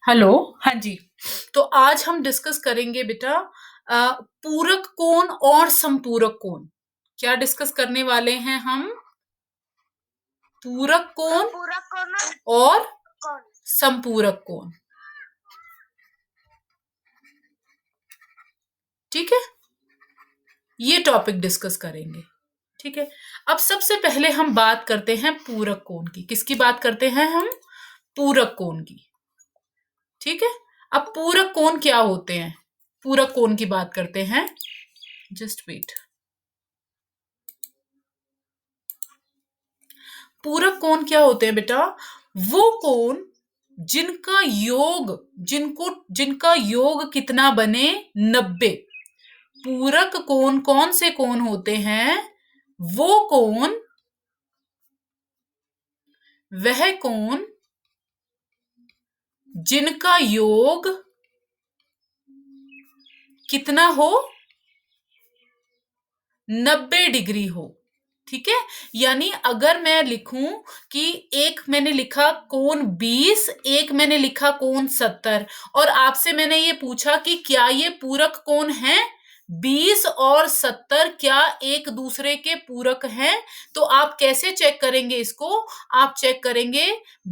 Hello. हाँ जी। तो आज हम डिस्कस करेंगे बेटा पूरक कोण और संपूरक कोण। क्या डिस्कस करने वाले हैं हम? पूरक कोण और संपूरक कोण। ठीक है, ये टॉपिक डिस्कस करेंगे। ठीक है, अब सबसे पहले हम बात करते हैं पूरक कोण की। किसकी बात करते हैं हम? पूरक कोण की। ठीक है, अब पूरक कोण क्या होते हैं? पूरक कोण की बात करते हैं। Just wait. पूरक कोण क्या होते हैं बेटा? वो कोण जिनका योग कितना बने? 90। पूरक कोण कौन से कोण होते हैं? वो कोण, वह कोण जिनका योग कितना हो? 90 डिग्री हो। ठीक है, यानी अगर मैं लिखूं कि एक मैंने लिखा कोण 20, एक मैंने लिखा कोण 70, और आपसे मैंने ये पूछा कि क्या ये पूरक कोण है? 20 और 70 क्या एक दूसरे के पूरक हैं? तो आप कैसे चेक करेंगे इसको? आप चेक करेंगे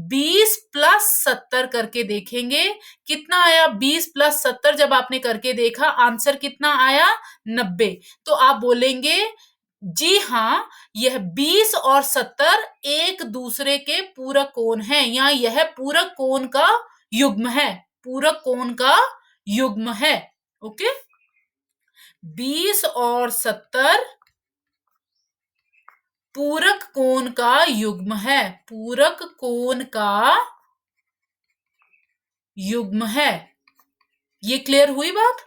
20 प्लस 70 करके देखेंगे कितना आया। 20 प्लस 70 जब आपने करके देखा, आंसर कितना आया? 90। तो आप बोलेंगे जी हाँ, यह 20 और 70 एक दूसरे के पूरक कोण हैं, या यह पूरक कोण का युग्म है। पूरक कोण का युग्म है। ओके, 20 और 70 पूरक कोण का युग्म है। पूरक कोण का युग्म है। ये क्लियर हुई बात?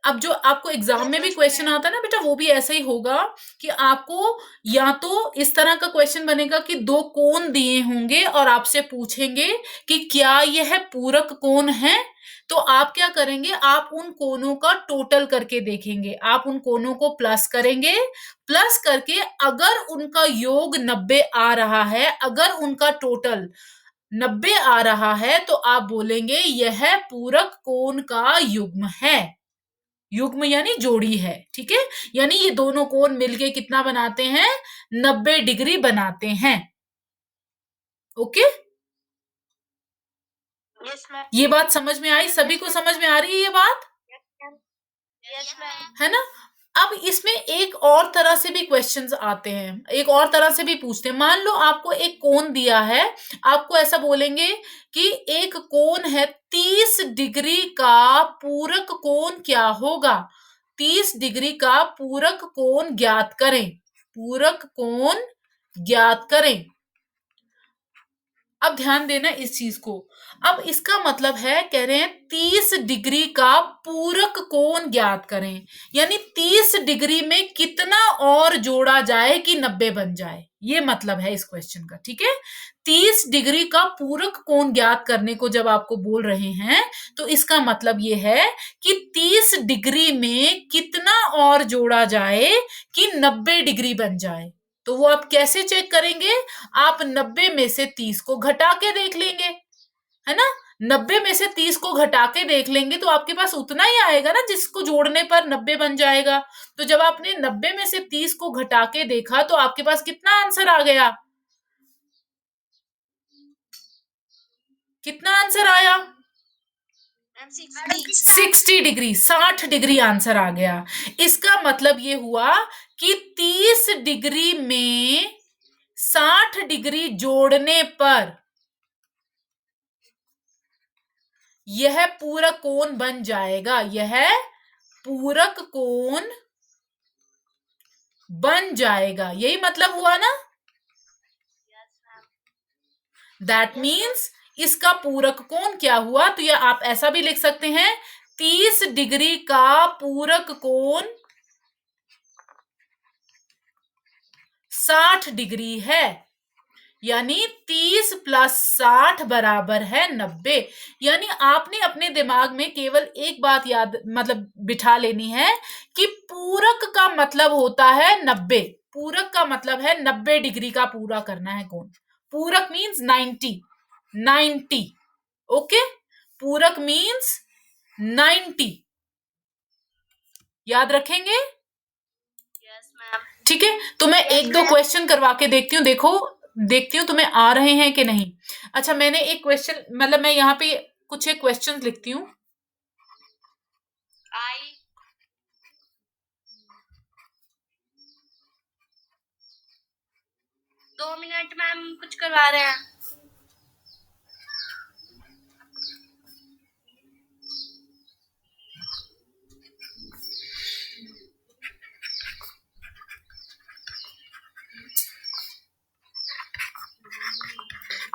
अब जो आपको एग्जाम में भी क्वेश्चन आता है ना बेटा, वो भी ऐसा ही होगा कि आपको या तो इस तरह का क्वेश्चन बनेगा कि दो कोण दिए होंगे और आपसे पूछेंगे कि क्या यह पूरक कोण है। तो आप क्या करेंगे? आप उन कोणों का टोटल करके देखेंगे। आप उन कोणों को प्लस करेंगे। प्लस करके अगर उनका योग 90 आ रहा है, अगर उनका टोटल 90 आ रहा है, तो आप बोलेंगे यह पूरक कोण का युग्म है। युग्म यानी जोड़ी है। ठीक है, यानी ये दोनों कोण मिलके कितना बनाते हैं? 90 डिग्री बनाते हैं। ओके, ये बात समझ में आई? सभी को समझ में आ रही है ये बात? है ना? अब इसमें एक और तरह से भी क्वेश्चंस आते हैं, एक और तरह से भी पूछते हैं। मान लो आपको एक कोण दिया है, आपको ऐसा बोलेंगे कि एक कोण है 30 डिग्री का पूरक कोण क्या होगा? 30 डिग्री का पूरक कोण ज्ञात करें। पूरक कोण ज्ञात करें। अब ध्यान देना इस चीज को। अब इसका मतलब है, कह रहे हैं 30 डिग्री का पूरक कोण ज्ञात करें, यानी 30 डिग्री में कितना और जोड़ा जाए कि 90 बन जाए। ये मतलब है इस क्वेश्चन का। ठीक है, 30 डिग्री का पूरक कोण ज्ञात करने को जब आपको बोल रहे हैं, तो इसका मतलब ये है कि 30 डिग्री में कितना और जोड़ा जाए कि 90 डिग्री बन जाए। तो वो आप कैसे चेक करेंगे? आप 90 में से 30 को घटा के देख लेंगे, है ना? 90 में से 30 को घटा के देख लेंगे तो आपके पास उतना ही आएगा ना, जिसको जोड़ने पर 90 बन जाएगा। तो जब आपने 90 में से 30 को घटा के देखा, तो आपके पास कितना आंसर आ गया? कितना आंसर आया? 60 डिग्री, 60 डिग्री आंसर आ गया। इसका मतलब ये हुआ कि 30 डिग्री में 60 डिग्री जोड़ने पर यह पूरक कोण बन जाएगा। यह पूरक कोण बन जाएगा। यही मतलब हुआ ना? दैट मीन्स इसका पूरक कोण क्या हुआ? तो यह आप ऐसा भी लिख सकते हैं, 30 डिग्री का पूरक कोण 60 डिग्री है। यानी 30 प्लस 60 बराबर है 90। यानी आपने अपने दिमाग में केवल एक बात याद मतलब बिठा लेनी है कि पूरक का मतलब होता है 90। पूरक का मतलब है 90 डिग्री का पूरा करना है कोण। पूरक मीन्स 90। ओके, पूरक मीन्स 90, याद रखेंगे? Yes ma'am. ठीक है, तो मैं एक दो क्वेश्चन करवा के देखती हूँ, देखती हूँ तुम्हें आ रहे हैं कि नहीं। अच्छा, मैंने एक क्वेश्चन, मतलब मैं यहाँ पे कुछ एक क्वेश्चन लिखती हूँ। आई 2 मिनट मैम, कुछ करवा रहे हैं।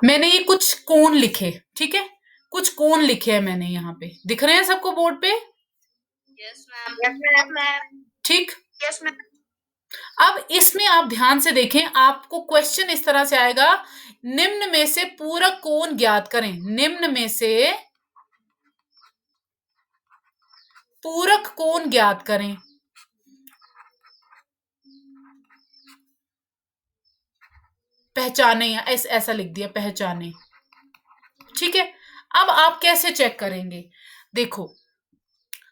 मैंने ये कुछ कोण लिखे, ठीक है, कुछ कोण लिखे हैं मैंने, यहाँ पे दिख रहे हैं सबको बोर्ड पे? Yes ma'am. ठीक, यस मैम। अब इसमें आप ध्यान से देखें, आपको क्वेश्चन इस तरह से आएगा, निम्न में से पूरक कोण ज्ञात करें। निम्न में से पूरक कोण ज्ञात करें। पहचाने, या ऐसा लिख दिया, पहचाने। ठीक है, अब आप कैसे चेक करेंगे? देखो,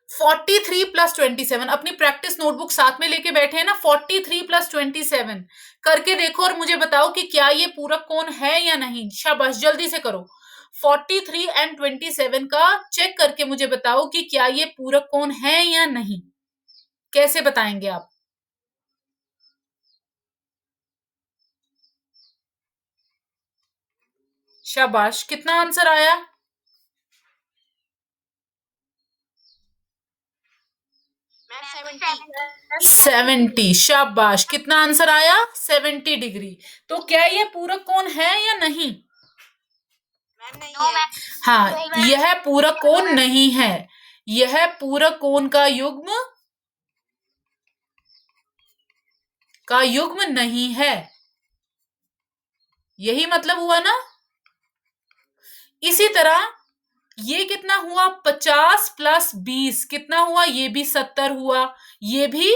43 प्लस 27, अपनी प्रैक्टिस नोटबुक साथ में लेके बैठे हैं ना, 43 प्लस 27 करके देखो और मुझे बताओ कि क्या ये पूरक कोण है या नहीं। शाबाश, जल्दी से करो। 43 एंड 27 का चेक करके मुझे बताओ कि क्या ये पूरक कोण है या नहीं। कैसे बताएंगे आप? शाबाश, कितना आंसर आया? 70। शाबाश, कितना आंसर आया? 70 डिग्री। तो क्या ये पूरक कोण है या नहीं? हाँ, यह पूरक कोण नहीं है, यह पूरक कोण का युग्म नहीं है, यही मतलब हुआ ना। इसी तरह ये कितना हुआ? 50 प्लस 20 कितना हुआ? ये भी 70 हुआ, ये भी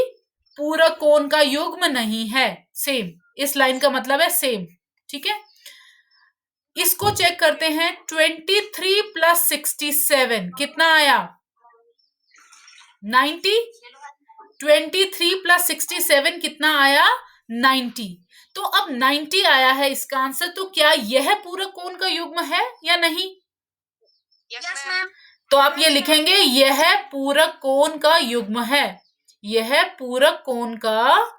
पूरक कोण का युग्म नहीं है। सेम, इस लाइन का मतलब है सेम। ठीक है, इसको चेक करते हैं। 23 प्लस 67 कितना आया? 90। 23 प्लस 67 कितना आया? 90। तो अब 90 आया है इसका आंसर, तो क्या यह पूरक कोण का युग्म है या नहीं? Yes ma'am. तो आप ये लिखेंगे, यह पूरक कोण का युग्म है, यह पूरक कोण का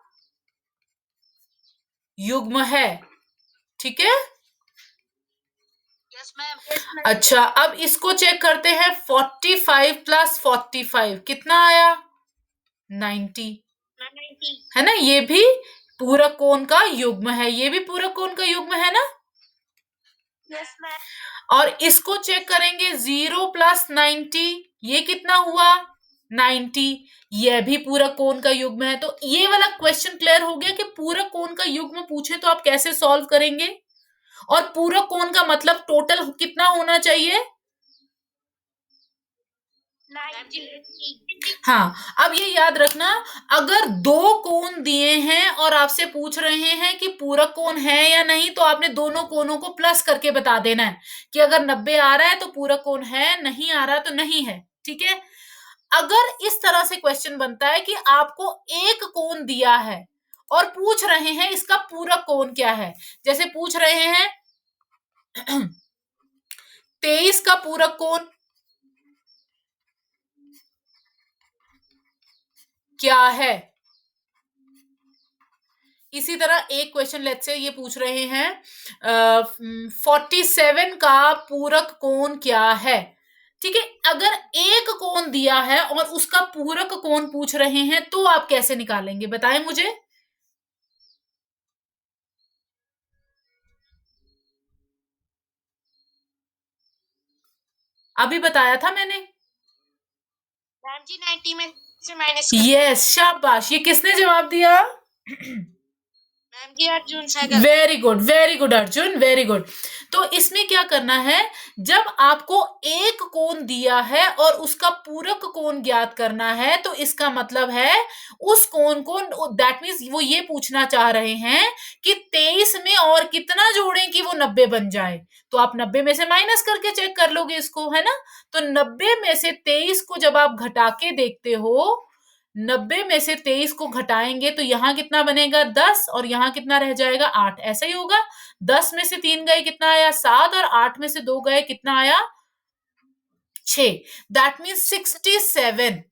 युग्म है। ठीक है, यस मैम। अच्छा, अब इसको चेक करते हैं। 45 प्लस 45 कितना आया? 90, है ना। ये भी पूरक कोण का युग्म है, ये भी पूरक कोण का युग्म है ना। Yes ma'am. और इसको चेक करेंगे, 0 प्लस 90 ये कितना हुआ? 90, यह भी पूरक कोण का युग्म है। तो ये वाला क्वेश्चन क्लियर हो गया कि पूरक कोण का युग्म पूछे तो आप कैसे सॉल्व करेंगे, और पूरक कोण का मतलब टोटल कितना होना चाहिए? 90। हाँ, अब ये याद रखना, अगर दो कोण दिए हैं और आपसे पूछ रहे हैं कि पूरक कोण है या नहीं, तो आपने दोनों कोणों को प्लस करके बता देना है कि अगर 90 आ रहा है तो पूरक कोण है, नहीं आ रहा तो नहीं है। ठीक है, अगर इस तरह से क्वेश्चन बनता है कि आपको एक कोण दिया है और पूछ रहे हैं इसका पूरक कोण क्या है, जैसे पूछ रहे हैं 23 का पूरक कोण क्या है। इसी तरह एक क्वेश्चन लेट्स से ये पूछ रहे हैं 47 का पूरक कोण क्या है। ठीक है, अगर एक कोण दिया है और उसका पूरक कोण पूछ रहे हैं तो आप कैसे निकालेंगे, बताएं मुझे। अभी बताया था मैंने। मैम जी 90 में से माइनस यस, शाबाश, ये किसने जवाब दिया? मैम जी Arjun Sagar. Very good Arjun, very good. तो इसमें क्या करना है, जब आपको एक कोण दिया है और उसका पूरक कोण ज्ञात करना है, तो इसका मतलब है उस कोण को, दैट मीन्स वो ये पूछना चाह रहे हैं कि 23 में और कितना जोड़ें कि वो 90 बन जाए। तो आप 90 में से माइनस करके चेक कर लोगे इसको, है ना। तो 90 में से 23 को जब आप घटा के देखते हो, 90 में से 23 को घटाएंगे तो यहाँ कितना बनेगा 10, और यहाँ कितना रह जाएगा 8। ऐसा ही होगा। 10 में से 3 गए कितना आया 7, और 8 में से 2 गए कितना आया 6। That means 67।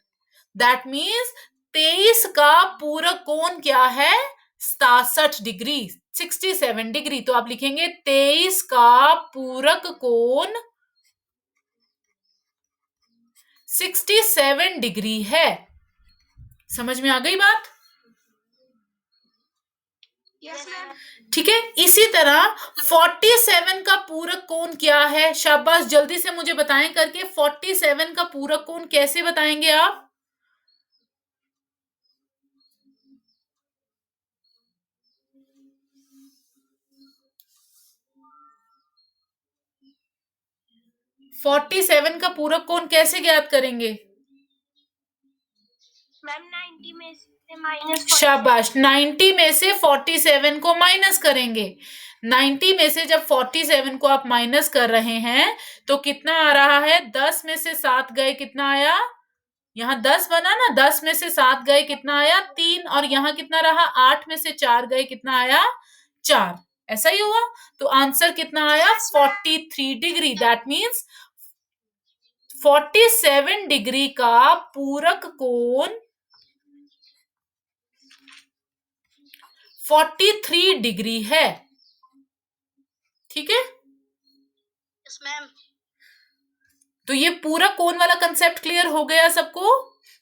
दैट मीन्स 23 का पूरक कोण क्या है 67 डिग्री, 67 डिग्री। तो आप लिखेंगे 23 का पूरक कोण 67 डिग्री है। समझ में आ गई बात? Yes ma'am. ठीक है। इसी तरह 47 का पूरक कोण क्या है? शाबाश, जल्दी से मुझे बताएं करके, 47 का पूरक कोण कैसे बताएंगे आप? फोर्टी सेवन का पूरक कोण कैसे ज्ञात करेंगे? मैम 90 में से माइनस। शाबाश, 90 में से 47 को माइनस करेंगे। 90 में से जब 47 को आप माइनस कर रहे हैं तो कितना आ रहा है? 10 में से 7 गए कितना आया? यहाँ 10 बना ना, 10 में से 7 गए कितना आया 3, और यहाँ कितना रहा 8 में से 4 गए कितना आया 4। ऐसा ही हुआ। तो आंसर कितना आया 43 डिग्री। दैट मीन्स 47 डिग्री का पूरक कोण 43 डिग्री है। ठीक है। Yes ma'am. तो ये पूरा कोण वाला कंसेप्ट क्लियर हो गया सबको?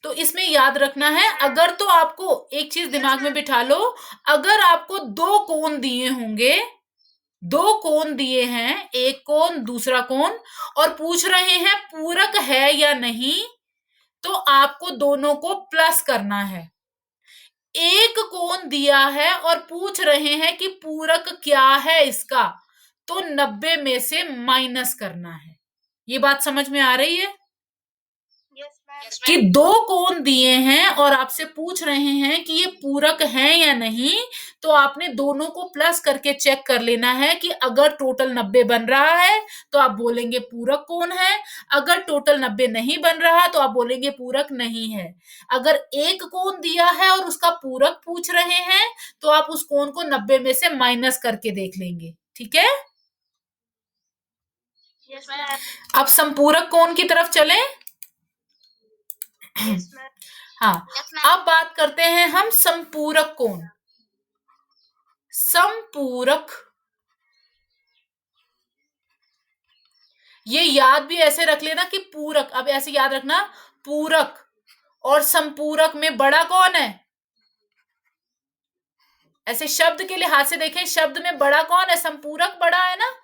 तो इसमें याद रखना है, अगर तो आपको एक चीज दिमाग में बिठा लो, अगर आपको दो कोण दिए होंगे, दो कोण दिए हैं, एक कोण दूसरा कोण, और पूछ रहे हैं पूरक है या नहीं, तो आपको दोनों को प्लस करना है। एक कोण दिया है और पूछ रहे हैं कि पूरक क्या है इसका, तो 90 में से माइनस करना है। ये बात समझ में आ रही है? Yes ma'am. कि दो कोण दिए हैं और आपसे पूछ रहे हैं कि ये पूरक है या नहीं, तो आपने दोनों को प्लस करके चेक कर लेना है कि अगर टोटल 90 बन रहा है तो आप बोलेंगे पूरक कोण है, अगर टोटल 90 नहीं बन रहा तो आप बोलेंगे पूरक नहीं है। अगर एक कोण दिया है और उसका पूरक पूछ रहे हैं तो आप उस कोण को 90 में से माइनस करके देख लेंगे। ठीक है। Yes ma'am. अब संपूरक कोण की तरफ चलें। Yes ma'am. हाँ, अब बात करते हैं हम संपूरक कोण। संपूरक, ये याद भी ऐसे रख लेना कि पूरक, अब ऐसे याद रखना, पूरक और संपूरक में बड़ा कौन है? ऐसे शब्द के लिहाज से देखें, शब्द में बड़ा कौन है? संपूरक बड़ा है ना,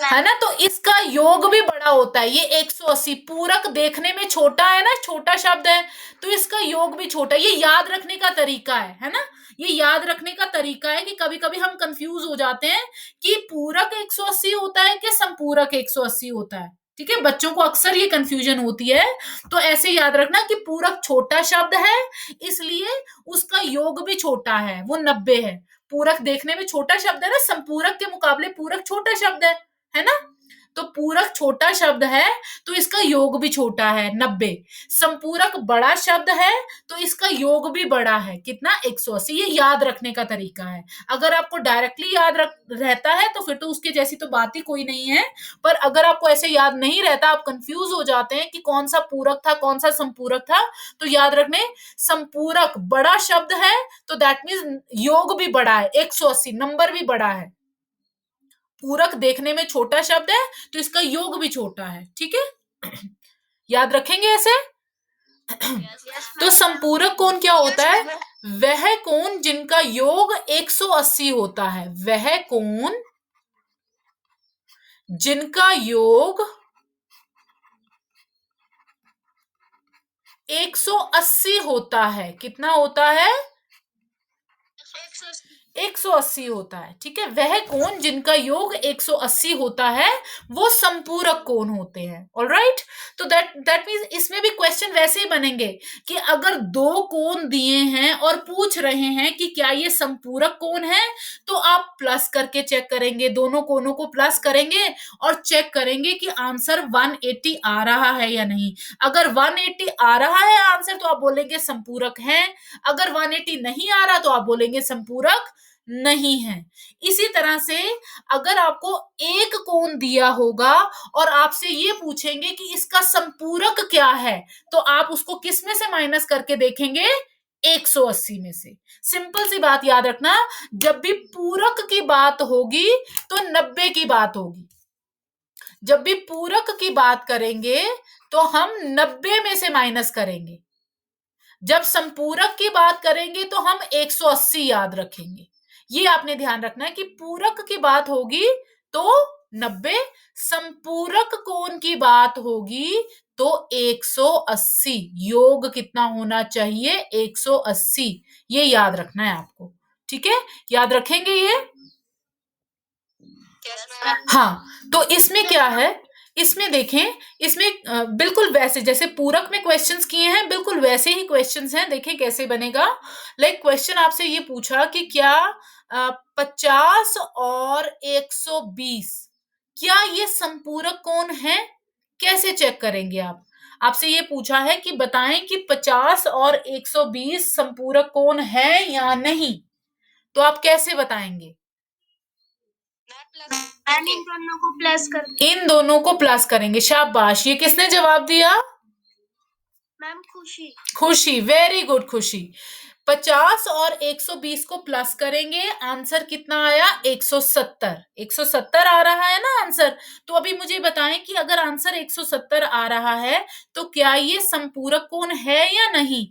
है ना। तो इसका योग भी बड़ा होता है। ये 180, पूरक देखने में छोटा है ना, छोटा शब्द है, तो इसका योग भी छोटा है। ये याद रखने का तरीका है ना। ये याद रखने का तरीका है कि कभी कभी हम कंफ्यूज हो जाते हैं कि पूरक 180 होता है कि संपूरक 180 होता है। ठीक है, बच्चों को अक्सर ये कंफ्यूजन होती है। तो ऐसे याद रखना कि पूरक छोटा शब्द है, इसलिए उसका योग भी छोटा है, वो 90 है। पूरक देखने में छोटा शब्द है ना, संपूरक के मुकाबले पूरक छोटा शब्द है ना। तो पूरक छोटा शब्द है तो इसका योग भी छोटा है, 90। संपूरक बड़ा शब्द है तो इसका योग भी बड़ा है, कितना 180। ये याद रखने का तरीका है। अगर आपको डायरेक्टली रहता है तो फिर तो उसके जैसी तो बात ही कोई नहीं है। पर अगर आपको ऐसे याद नहीं रहता, आप कंफ्यूज हो जाते हैं कि कौन सा पूरक था कौन सा संपूरक था, तो याद रखने, संपूरक बड़ा शब्द है तो दैट मीन्स योग भी बड़ा है, 180 नंबर भी बड़ा है। पूरक देखने में छोटा शब्द है तो इसका योग भी छोटा है। ठीक है, याद रखेंगे ऐसे। तो संपूरक कोण क्या होता है? वह कोण जिनका योग 180 होता है, वह कोण जिनका योग 180 होता है। कितना होता है? 180 होता है, ठीक है। वह कोण जिनका योग 180 होता है वो संपूरक कोण होते हैं। ऑलराइट, तो दैट मींस इसमें भी क्वेश्चन वैसे ही बनेंगे कि अगर दो कोण दिए हैं और पूछ रहे हैं कि क्या ये संपूरक कोण है, तो आप प्लस करके चेक करेंगे, दोनों कोणों को प्लस करेंगे और चेक करेंगे कि आंसर 180 आ रहा है या नहीं। अगर 180 आ रहा है आंसर तो आप बोलेंगे संपूरक है, अगर 180 नहीं आ रहा तो आप बोलेंगे संपूरक नहीं है। इसी तरह से अगर आपको एक कोण दिया होगा और आपसे ये पूछेंगे कि इसका संपूरक क्या है, तो आप उसको किस में से माइनस करके देखेंगे, 180 में से। सिंपल सी बात याद रखना, जब भी पूरक की बात होगी तो 90 की बात होगी। जब भी पूरक की बात करेंगे तो हम 90 में से माइनस करेंगे। जब संपूरक की बात करेंगे तो हम 180 याद रखेंगे। ये आपने ध्यान रखना है कि पूरक की बात होगी तो 90, संपूरक कोण की बात होगी तो 180। योग कितना होना चाहिए, 180। ये याद रखना है आपको, ठीक है। याद रखेंगे ये। हाँ, तो इसमें क्या है, इसमें देखें, इसमें बिल्कुल वैसे जैसे पूरक में क्वेश्चंस किए हैं बिल्कुल वैसे ही क्वेश्चंस हैं। देखें कैसे बनेगा। लाइक क्वेश्चन आपसे ये पूछा कि क्या 50 और 120 क्या ये संपूरक कोण है, कैसे चेक करेंगे आप। आपसे ये पूछा है कि बताएं कि 50 और 120 संपूरक कोण है या नहीं, तो आप कैसे बताएंगे। इन दोनों को प्लस कर, इन दोनों को प्लस करेंगे। शाबाश, ये किसने जवाब दिया, मैम खुशी। खुशी, वेरी गुड खुशी। 50 और 120 को प्लस करेंगे, आंसर कितना आया, 170। 170 आ रहा है ना आंसर। तो अभी मुझे बताएं कि अगर आंसर 170 आ रहा है तो क्या ये संपूरक कोण है या नहीं।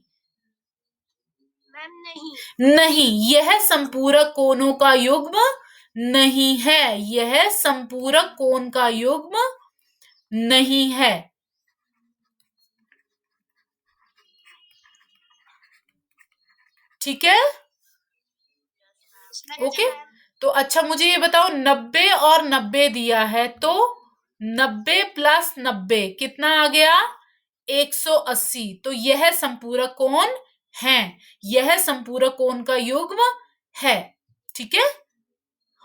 मैम नहीं, नहीं, यह संपूरक कोणों का युग्म नहीं है, यह संपूरक कोण का युग्म नहीं है। ठीक है, ओके। तो अच्छा मुझे ये बताओ, 90 और 90 दिया है तो 90 प्लस 90 कितना आ गया, 180। तो यह संपूरक कोण है, यह संपूरक कोण का युग्म है, ठीक है।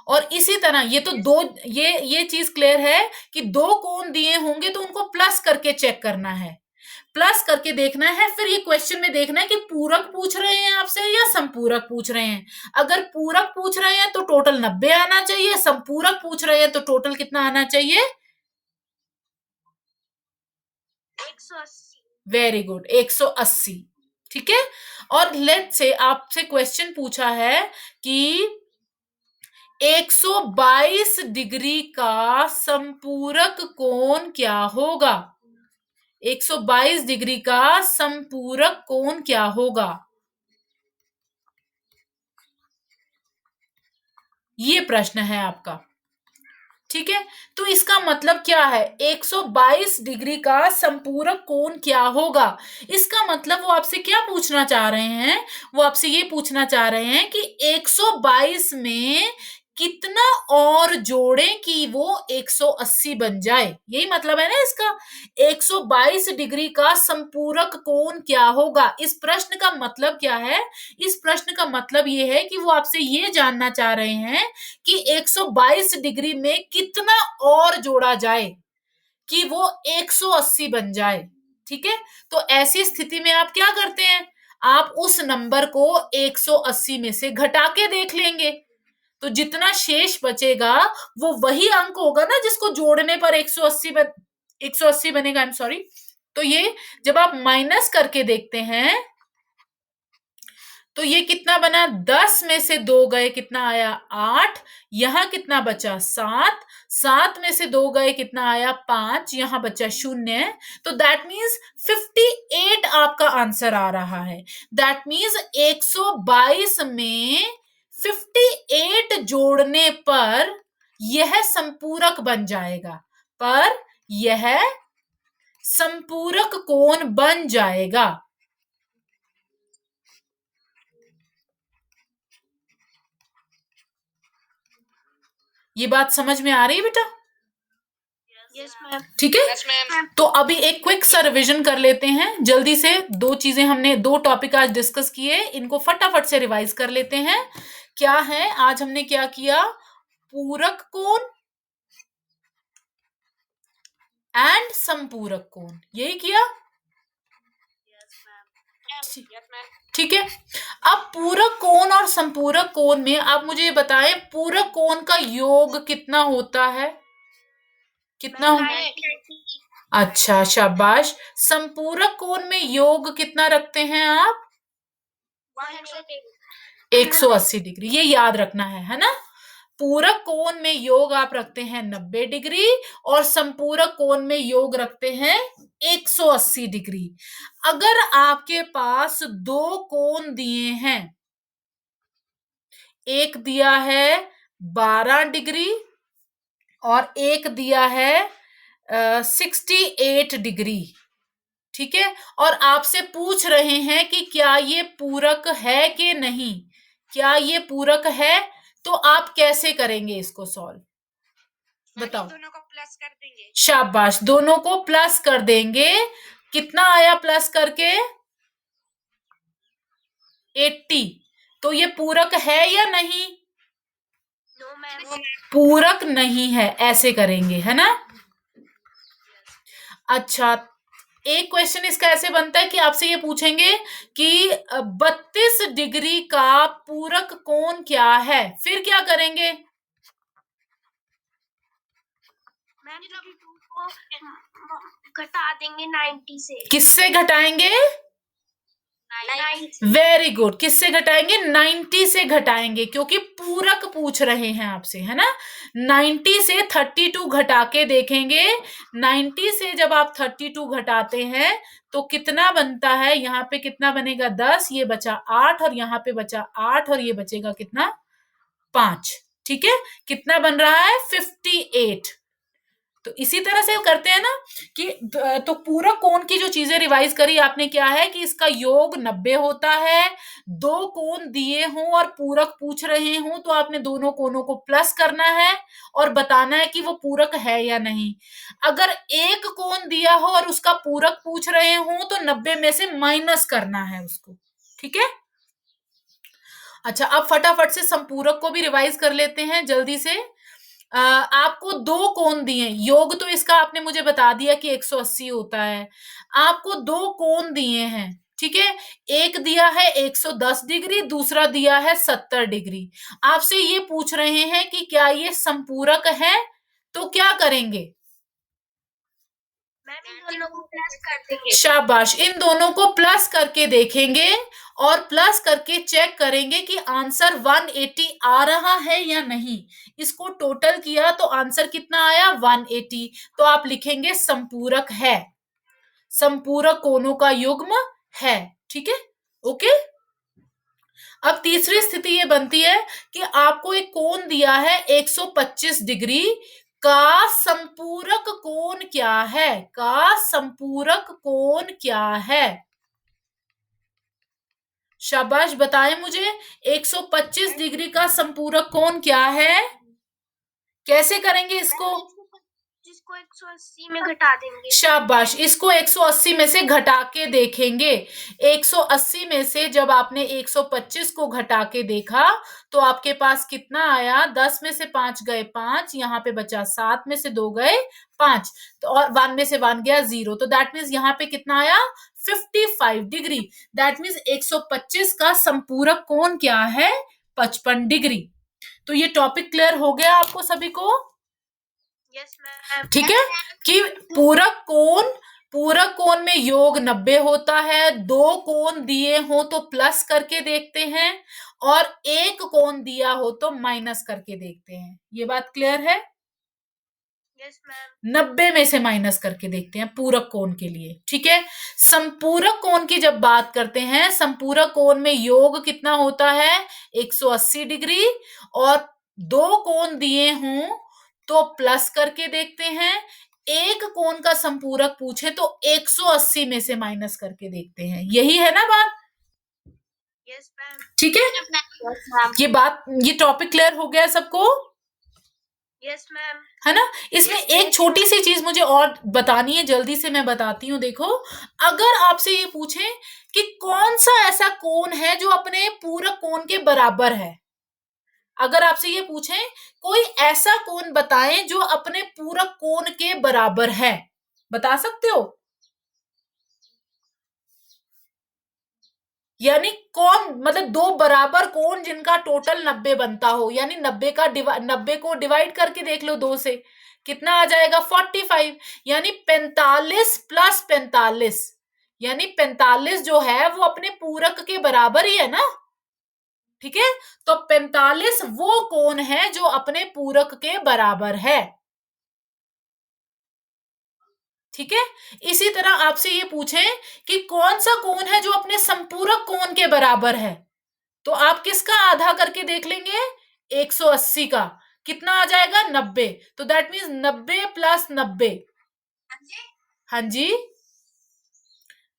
और इसी तरह ये तो दो, ये चीज क्लियर है कि दो कोण दिए होंगे तो उनको प्लस करके चेक करना है, प्लस करके देखना है। फिर ये क्वेश्चन में देखना है कि पूरक पूछ रहे हैं आपसे या संपूरक पूछ रहे हैं। अगर पूरक पूछ रहे हैं तो टोटल 90 आना चाहिए, संपूरक पूछ रहे हैं तो टोटल कितना आना चाहिए, 180। वेरी गुड, 180, ठीक है। और लेट्स से आपसे क्वेश्चन पूछा है कि 122 डिग्री का संपूरक कोण क्या होगा। 122 डिग्री का संपूरक कोण क्या होगा, ये प्रश्न है आपका, ठीक है। तो इसका मतलब क्या है, 122 डिग्री का संपूरक कोण क्या होगा। इसका मतलब वो आपसे क्या पूछना चाह रहे हैं, वो आपसे ये पूछना चाह रहे हैं कि 122 में कितना और जोड़ें कि वो 180 बन जाए, यही मतलब है ना इसका। 122 डिग्री का संपूरक कोण क्या होगा, इस प्रश्न का मतलब क्या है। इस प्रश्न का मतलब ये है कि वो आपसे ये जानना चाह रहे हैं कि 122 डिग्री में कितना और जोड़ा जाए कि वो 180 बन जाए, ठीक है। तो ऐसी स्थिति में आप क्या करते हैं, आप उस नंबर को 180 में से घटा के देख लेंगे, तो जितना शेष बचेगा वो वही अंक होगा ना जिसको जोड़ने पर 180 बनेगा। I am sorry. तो ये जब आप माइनस करके देखते हैं तो ये कितना बना, 10 में से 2 गए कितना आया, 8। यहां कितना बचा, 7। 7 में से 2 गए कितना आया, 5। यहां बचा 0। तो दैट मीन्स 58 आपका आंसर आ रहा है। दैट मीन्स 122 में 58 जोड़ने पर यह संपूरक बन जाएगा, पर यह संपूरक कोण बन जाएगा। ये बात समझ में आ रही है बेटा? Yes ma'am. ठीक है। Yes ma'am. तो अभी एक क्विक सा रिविजन कर लेते हैं जल्दी से। दो टॉपिक आज डिस्कस किए, इनको फटाफट से रिवाइज कर लेते हैं। क्या है आज हमने क्या किया? पूरक कोण एंड संपूरक कोण, यही किया। Yes ma'am. ठीक है। अब पूरक कोण और संपूरक कोण में आप मुझे ये बताएं, पूरक कोण का योग कितना होता है? कितना हो? 90। अच्छा शाबाश। संपूरक कोण में योग कितना रखते हैं आप? 180 डिग्री। ये याद रखना है ना? पूरक कोण में योग आप रखते हैं 90 डिग्री और संपूरक कोण में योग रखते हैं 180 डिग्री। अगर आपके पास दो कोण दिए हैं, एक दिया है 12 डिग्री और एक दिया है 68 डिग्री, ठीक है, और आपसे पूछ रहे हैं कि क्या ये पूरक है कि नहीं, क्या ये पूरक है, तो आप कैसे करेंगे इसको सॉल्व? बताओ। दोनों को प्लस कर देंगे। शाबाश, दोनों को प्लस कर देंगे। कितना आया प्लस करके? 80। तो ये पूरक है या नहीं? No ma'am. पूरक नहीं है, ऐसे करेंगे, है ना? अच्छा, एक क्वेश्चन इसका ऐसे बनता है कि आपसे ये पूछेंगे कि 32 डिग्री का पूरक कोण क्या है, फिर क्या करेंगे? मैम 32 को घटा देंगे 90 से। किससे घटाएंगे? 90। Very good. किससे घटाएंगे? 90 से घटाएंगे, क्योंकि पूरक पूछ रहे हैं आपसे, है ना? 90 से 32 घटा के देखेंगे। 90 से जब आप 32 घटाते हैं तो कितना बनता है? यहाँ पे कितना बनेगा? 10, ये बचा 8 और यहाँ पे बचा 8 और ये बचेगा कितना? 5। ठीक है, कितना बन रहा है? 58। तो इसी तरह से करते हैं ना कि तो पूरक कोण की जो चीजें रिवाइज करी आपने, क्या है कि इसका योग 90 होता है। दो कोण दिए हों और पूरक पूछ रहे हों तो आपने दोनों कोणों को प्लस करना है और बताना है कि वो पूरक है या नहीं। अगर एक कोण दिया हो और उसका पूरक पूछ रहे हों तो 90 में से माइनस करना है उसको। ठीक है। अच्छा, अब फटाफट से संपूरक को भी रिवाइज कर लेते हैं जल्दी से। आपको दो कोण दिए, योग तो इसका आपने मुझे बता दिया कि 180 होता है। आपको दो कोण दिए हैं, ठीक है, एक दिया है 110 डिग्री, दूसरा दिया है 70 डिग्री। आपसे ये पूछ रहे हैं कि क्या ये संपूरक है, तो क्या करेंगे? मैम इन दोनों को प्लस कर देंगे। शाबाश, इन दोनों को प्लस करके देखेंगे और प्लस करके चेक करेंगे कि आंसर 180 आ रहा है या नहीं। इसको टोटल किया तो आंसर कितना आया? 180। तो आप लिखेंगे संपूरक है, संपूरक कोणों का युग्म है। ठीक है, ओके। अब तीसरी स्थिति ये बनती है कि आपको एक कोण दिया है 125 डिग्री, का संपूरक कोण क्या है? का संपूरक कोण क्या है? शाबाश, बताएं मुझे 125 डिग्री का संपूरक कोण क्या है? कैसे करेंगे इसको? जिसको 180 में घटा देंगे। शाबाश, इसको 180 में से घटा के देखेंगे। 180 में से जब आपने 125 को घटा के देखा तो आपके पास कितना आया? 10 में से 5 गए 5, यहाँ पे बचा 7 में से 2 गए 5, तो और 1 में से 1 गया 0, तो दैट मीन्स यहाँ पे कितना आया? 55 डिग्री। दैट मीन्स 125 का संपूरक कोण क्या है? 55 डिग्री। तो ये टॉपिक क्लियर हो गया आपको सभी को? Yes ma'am. ठीक है, कि पूरक कोण में योग 90 होता है। दो कोण दिए हो तो प्लस करके देखते हैं और एक कोण दिया हो तो माइनस करके देखते हैं। ये बात क्लियर है? Yes ma'am. 90 में से माइनस करके देखते हैं पूरक कोण के लिए। ठीक है, संपूरक कोण की जब बात करते हैं, संपूरक कोण में योग कितना होता है? 180 डिग्री, और दो कोण दिए हों तो प्लस करके देखते हैं। एक कोण का संपूरक पूछे तो 180 में से माइनस करके देखते हैं। यही है ना बात? Yes ma'am. ठीक है, ये टॉपिक क्लियर हो गया सबको? Yes ma'am. है ना। इसमें एक छोटी सी चीज मुझे और बतानी है, जल्दी से मैं बताती हूँ। देखो, अगर आपसे ये पूछे कि कौन सा ऐसा कोण है जो अपने पूरक कोण के बराबर है, अगर आपसे ये पूछे कोई ऐसा कोण बताएं जो अपने पूरक कोण के बराबर है, बता सकते हो? यानी कौन, मतलब दो बराबर कोण जिनका टोटल 90 बनता हो, यानी 90 को डिवाइड करके देख लो 2 से, कितना आ जाएगा 45। यानी 45 प्लस 45, यानी 45 जो है वो अपने पूरक के बराबर ही है ना। ठीक है, तो 45 वो कोण है जो अपने पूरक के बराबर है। ठीक है, इसी तरह आपसे ये पूछें कि कौन सा कोण है जो अपने संपूरक कोण के बराबर है, तो आप किसका आधा करके देख लेंगे, 180 का, कितना आ जाएगा 90। तो दैट मीन्स 90 प्लस 90। हाँ जी,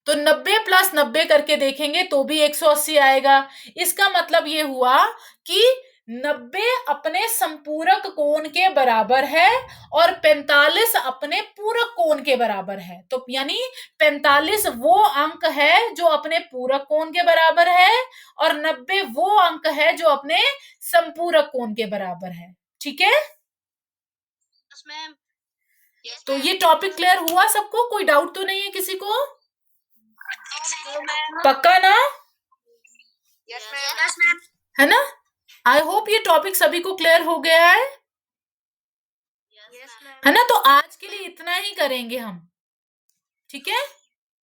तो 90 प्लस 90 करके देखेंगे तो भी 180 आएगा। इसका मतलब ये हुआ कि 90 अपने संपूरक कोण के बराबर है और 45 अपने पूरक कोण के बराबर है। तो यानी 45 वो अंक है जो अपने पूरक कोण के बराबर है और 90 वो अंक है जो अपने संपूरक कोण के बराबर है। ठीक है, यस मैम। तो ये टॉपिक क्लियर हुआ सबको? कोई डाउट तो नहीं है किसी को? पक्का ना? Yes yes ma'am. मैम। है ना। आई होप ये टॉपिक सभी को क्लियर हो गया है। Yes ma'am. है ना, तो आज के लिए इतना ही करेंगे हम। ठीक है।